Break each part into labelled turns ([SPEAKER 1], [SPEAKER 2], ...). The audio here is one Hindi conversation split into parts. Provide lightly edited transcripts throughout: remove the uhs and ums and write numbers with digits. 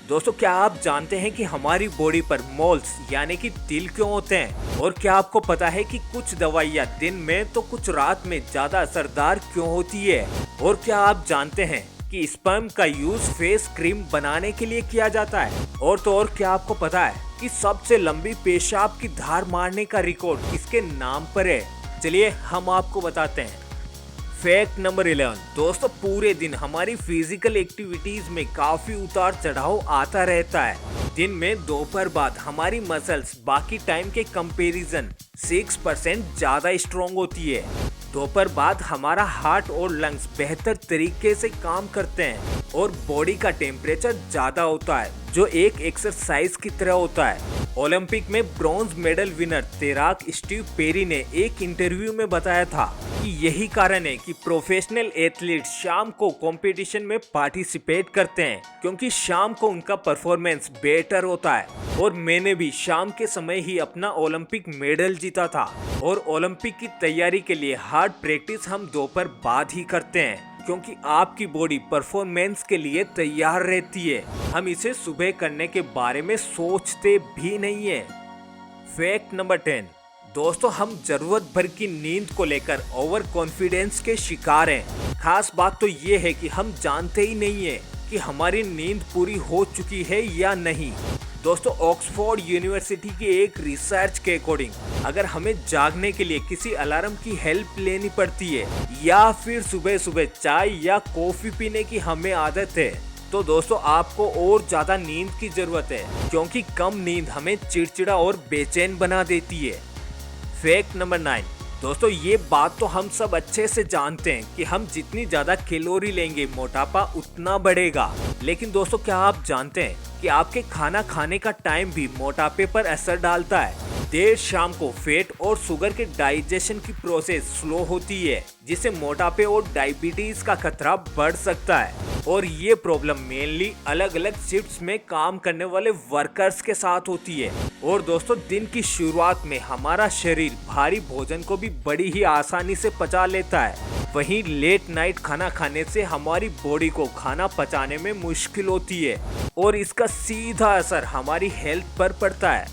[SPEAKER 1] दोस्तों क्या आप जानते हैं कि हमारी बॉडी पर मोल्स यानी कि तिल क्यों होते हैं? और क्या आपको पता है कि कुछ दवाइयाँ दिन में तो कुछ रात में ज्यादा असरदार क्यों होती है? और क्या आप जानते हैं कि स्पर्म का यूज फेस क्रीम बनाने के लिए किया जाता है? और तो और क्या आपको पता है कि सबसे लंबी पेशाब की धार मारने का रिकॉर्ड किसके नाम पर है? चलिए हम आपको बताते हैं। Fact number 11। दोस्तों पूरे दिन हमारी फिजिकल एक्टिविटीज में काफी उतार चढ़ाव आता रहता है। दिन में दोपहर बाद हमारी मसल्स बाकी टाइम के कंपैरिजन 6% ज्यादा स्ट्रॉन्ग होती है। दोपहर बाद हमारा हार्ट और लंग्स बेहतर तरीके से काम करते हैं और बॉडी का टेम्परेचर ज्यादा होता है जो एक एक्सरसाइज की तरह होता है। ओलंपिक में ब्रॉन्ज मेडल विनर तैराक स्टीव पेरी ने एक इंटरव्यू में बताया था कि यही कारण है कि प्रोफेशनल एथलीट शाम को कंपटीशन में पार्टिसिपेट करते हैं क्योंकि शाम को उनका परफॉर्मेंस बेटर होता है। और मैंने भी शाम के समय ही अपना ओलंपिक मेडल जीता था। और ओलंपिक की तैयारी के लिए हार्ड प्रैक्टिस हम दोपहर बाद ही करते हैं क्योंकि आपकी बॉडी परफॉर्मेंस के लिए तैयार रहती है। हम इसे सुबह करने के बारे में सोचते भी नहीं है। Fact number 10। दोस्तों हम जरूरत भर की नींद को लेकर ओवर कॉन्फिडेंस के शिकार हैं। खास बात तो ये है कि हम जानते ही नहीं है कि हमारी नींद पूरी हो चुकी है या नहीं। दोस्तों ऑक्सफोर्ड यूनिवर्सिटी की एक रिसर्च के अकॉर्डिंग अगर हमें जागने के लिए किसी अलार्म की हेल्प लेनी पड़ती है या फिर सुबह सुबह चाय या कॉफी पीने की हमें आदत है तो दोस्तों आपको और ज्यादा नींद की जरूरत है क्योंकि कम नींद हमें चिड़चिड़ा और बेचैन बना देती है। Fact number 9। दोस्तों ये बात तो हम सब अच्छे से जानते हैं कि हम जितनी ज्यादा कैलोरी लेंगे मोटापा उतना बढ़ेगा। लेकिन दोस्तों क्या आप जानते हैं कि आपके खाना खाने का टाइम भी मोटापे पर असर डालता है। देर शाम को फैट और शुगर के डाइजेशन की प्रोसेस स्लो होती है जिससे मोटापे और डायबिटीज का खतरा बढ़ सकता है। और ये प्रॉब्लम मेनली अलग अलग शिफ्ट्स में काम करने वाले वर्कर्स के साथ होती है। और दोस्तों दिन की शुरुआत में हमारा शरीर भारी भोजन को भी बड़ी ही आसानी से पचा लेता है। वहीं लेट नाइट खाना खाने से हमारी बॉडी को खाना पचाने में मुश्किल होती है और इसका सीधा असर हमारी हेल्थ पर पड़ता है।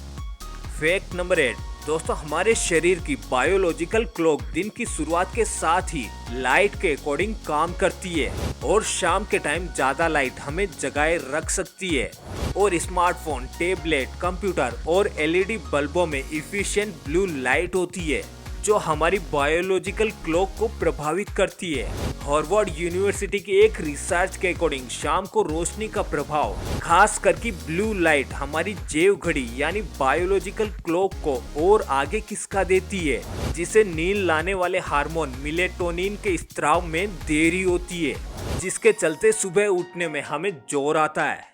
[SPEAKER 1] Fact number 8। दोस्तों हमारे शरीर की बायोलॉजिकल क्लॉक दिन की शुरुआत के साथ ही लाइट के अकॉर्डिंग काम करती है और शाम के टाइम ज्यादा लाइट हमें जगाए रख सकती है। और स्मार्टफोन, टैबलेट, कंप्यूटर और एलईडी बल्बों में इफिशिएंट ब्लू लाइट होती है जो हमारी बायोलॉजिकल क्लॉक को प्रभावित करती है। हार्वर्ड यूनिवर्सिटी की एक रिसर्च के अकॉर्डिंग शाम को रोशनी का प्रभाव खास करके ब्लू लाइट हमारी जैव घड़ी यानी बायोलॉजिकल क्लॉक को और आगे खिसका देती है जिसे नींद लाने वाले हार्मोन मेलेटोनिन के स्त्राव में देरी होती है जिसके चलते सुबह उठने में हमें जोर आता है।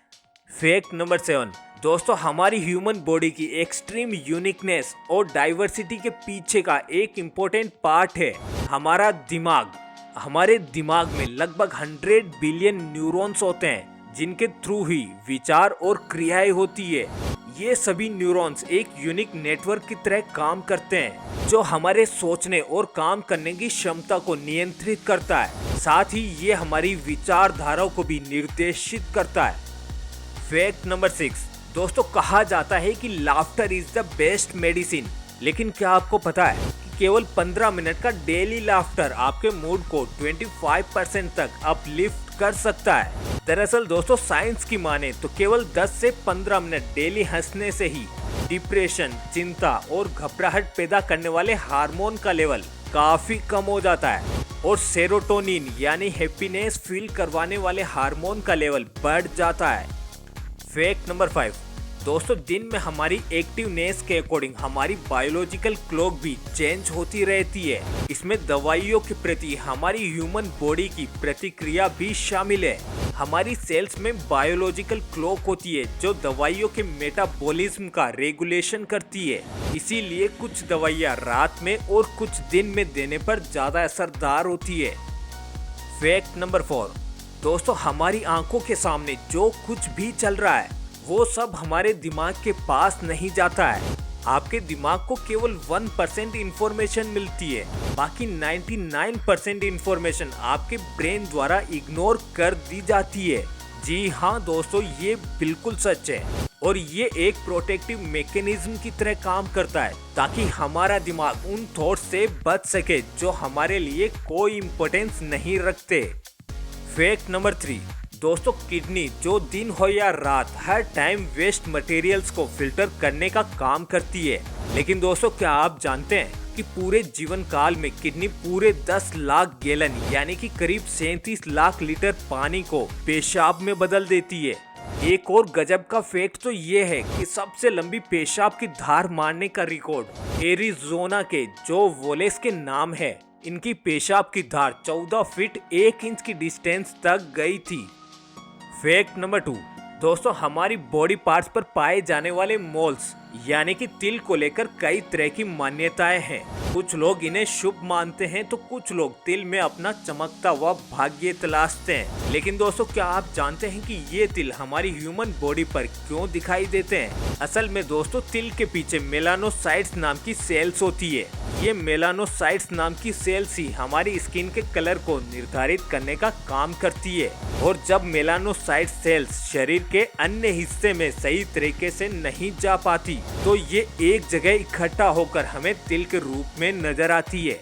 [SPEAKER 1] Fact number 7। दोस्तों हमारी ह्यूमन बॉडी की एक्सट्रीम यूनिकनेस और डाइवर्सिटी के पीछे का एक इम्पोर्टेंट पार्ट है हमारा दिमाग। हमारे दिमाग में लगभग 100 बिलियन न्यूरॉन्स होते हैं जिनके थ्रू ही विचार और क्रियाएं होती है। ये सभी न्यूरॉन्स एक यूनिक नेटवर्क की तरह काम करते हैं जो हमारे सोचने और काम करने की क्षमता को नियंत्रित करता है। साथ ही ये हमारी विचारधाराओं को भी निर्देशित करता है। Fact number 6। दोस्तों कहा जाता है कि laughter is the best medicine. लेकिन क्या आपको पता है कि केवल 15 मिनट का डेली लाफ्टर आपके मूड को 25% तक अपलिफ्ट कर सकता है। दरअसल दोस्तों साइंस की माने तो केवल 10 से 15 मिनट डेली हंसने से ही डिप्रेशन, चिंता और घबराहट पैदा करने वाले हार्मोन का लेवल काफी कम हो जाता है और सेरोटोनिन यानी हैप्पीनेस फील करवाने वाले हार्मोन का लेवल बढ़ जाता है। Fact number 5। दोस्तों दिन में हमारी एक्टिवनेस के अकॉर्डिंग हमारी बायोलॉजिकल क्लॉक भी चेंज होती रहती है। इसमें दवाइयों के प्रति हमारी ह्यूमन बॉडी की प्रतिक्रिया भी शामिल है। हमारी सेल्स में बायोलॉजिकल क्लॉक होती है जो दवाइयों के मेटाबॉलिज्म का रेगुलेशन करती है। इसीलिए कुछ दवाइयाँ रात में और कुछ दिन में देने पर ज्यादा असरदार होती है। Fact number 4। दोस्तों हमारी आंखों के सामने जो कुछ भी चल रहा है वो सब हमारे दिमाग के पास नहीं जाता है। आपके दिमाग को केवल 1% इंफॉर्मेशन मिलती है, बाकी 99% इंफॉर्मेशन आपके ब्रेन द्वारा इग्नोर कर दी जाती है। जी हाँ दोस्तों, ये बिल्कुल सच है और ये एक प्रोटेक्टिव मैकेनिज्म की तरह काम करता है ताकि हमारा दिमाग उन थॉट्स से बच सके जो हमारे लिए कोई इम्पोर्टेंस नहीं रखते। फैक्ट नंबर 3 दोस्तों, किडनी जो दिन हो या रात हर टाइम वेस्ट मटेरियल्स को फिल्टर करने का काम करती है। लेकिन दोस्तों, क्या आप जानते हैं कि पूरे जीवन काल में किडनी पूरे 10 लाख गैलन यानी कि करीब 37 लाख लीटर पानी को पेशाब में बदल देती है। एक और गजब का फैक्ट तो ये है कि सबसे लंबी पेशाब की धार मारने का रिकॉर्ड एरिजोना के जो वोलेस के नाम है। इनकी पेशाब की धार 14 फीट 1 इंच की डिस्टेंस तक गई थी। फैक्ट नंबर 2 दोस्तों, हमारी बॉडी पार्ट्स पर पाए जाने वाले मोल्स यानी कि तिल को लेकर कई तरह की मान्यताएं हैं। कुछ लोग इन्हें शुभ मानते हैं तो कुछ लोग तिल में अपना चमकता हुआ भाग्य तलाशते हैं। लेकिन दोस्तों, क्या आप जानते हैं कि ये तिल हमारी ह्यूमन बॉडी पर क्यों दिखाई देते हैं? असल में दोस्तों, तिल के पीछे मेलानोसाइट्स नाम की सेल्स होती है। ये मेलानोसाइट्स नाम की सेल्स ही हमारी स्किन के कलर को निर्धारित करने का काम करती है और जब मेलानोसाइट सेल्स शरीर के अन्य हिस्से में सही तरीके से नहीं जा पाती तो ये एक जगह इकट्ठा होकर हमें तिल के रूप में नजर आती है।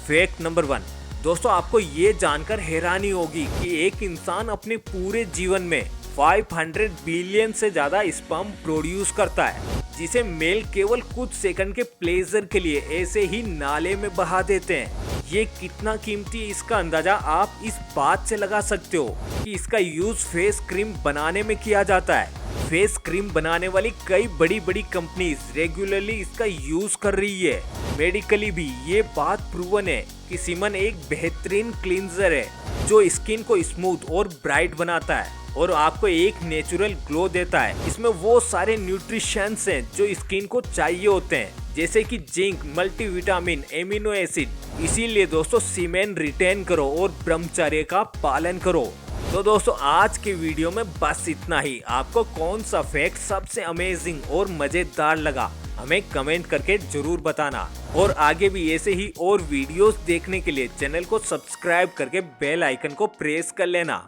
[SPEAKER 1] फैक्ट नंबर 1 दोस्तों, आपको ये जानकर हैरानी होगी कि एक इंसान अपने पूरे जीवन में 500 बिलियन से ज्यादा स्पर्म प्रोड्यूस करता है, जिसे मेल केवल कुछ सेकंड के प्लेजर के लिए ऐसे ही नाले में बहा देते हैं। ये कितना कीमती है इसका अंदाजा आप इस बात से लगा सकते हो कि इसका यूज फेस क्रीम बनाने में किया जाता है। फेस क्रीम बनाने वाली कई बड़ी बड़ी कंपनीज रेगुलरली इसका यूज कर रही है। मेडिकली भी ये बात प्रूवन है कि सीमन एक बेहतरीन क्लींजर है जो स्किन को स्मूथ और ब्राइट बनाता है और आपको एक नेचुरल ग्लो देता है। इसमें वो सारे न्यूट्रिशंस हैं जो स्किन को चाहिए होते हैं, जैसे कि जिंक, मल्टीविटामिन, एमिनो एसिड। इसीलिए दोस्तों, सीमेन रिटेन करो और ब्रह्मचर्य का पालन करो। तो दोस्तों, आज के वीडियो में बस इतना ही। आपको कौन सा फैक्ट सबसे अमेजिंग और मजेदार लगा हमें कमेंट करके जरूर बताना और आगे भी ऐसे ही और वीडियोस देखने के लिए चैनल को सब्सक्राइब करके बेल आइकन को प्रेस कर लेना।